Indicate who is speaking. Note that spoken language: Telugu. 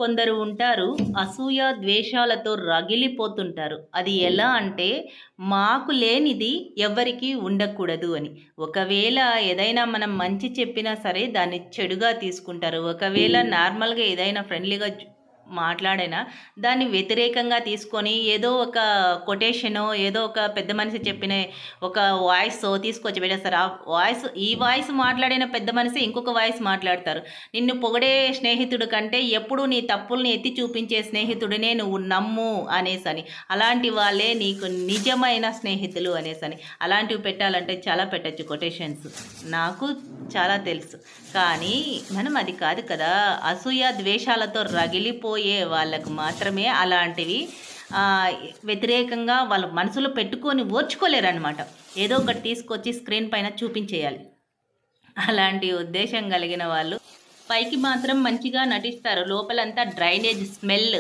Speaker 1: కొందరు ఉంటారు అసూయ, ద్వేషాలతో రగిలిపోతుంటారు. అది ఎలా అంటే, మాకు లేనిది ఎవ్వరికీ ఉండకూడదు అని. ఒకవేళ ఏదైనా మనం మంచి చెప్పినా సరే దాన్ని చెడుగా తీసుకుంటారు. ఒకవేళ నార్మల్‌గా ఏదైనా ఫ్రెండ్లీగా మాట్లాడినా దాన్ని వ్యతిరేకంగా తీసుకొని ఏదో ఒక కొటేషనో, ఏదో ఒక పెద్ద మనిషి చెప్పిన ఒక వాయిసో తీసుకొచ్చి పెట్టేస్తారు. ఈ వాయిస్ మాట్లాడిన పెద్ద మనిషి ఇంకొక వాయిస్ మాట్లాడతారు. నిన్ను పొగిడే స్నేహితుడి కంటే ఎప్పుడూ నీ తప్పుల్ని ఎత్తి చూపించే స్నేహితుడినే నువ్వు నమ్ము అనేసని. అలాంటి వాళ్ళే నీకు నిజమైన స్నేహితులు అనేసని. అలాంటివి పెట్టాలంటే చాలా పెట్టొచ్చు కొటేషన్స్. నాకు చాలా తెలుసు. కానీ మనం అది కాదు కదా! అసూయ, ద్వేషాలతో రగిలిపోయే వాళ్ళకు మాత్రమే అలాంటివి ఆహ్, వ్యతిరేకంగా వాళ్ళ మనసులో పెట్టుకొని ఓర్చుకోలేరనమాట. ఏదో ఒకటి తీసుకొచ్చి స్క్రీన్ పైన చూపించేయాలి. అలాంటి ఉద్దేశ్యం కలిగిన వాళ్ళు పైకి మాత్రం మంచిగా నటిస్తారు. లోపలంతా డ్రైనేజ్ స్మెల్.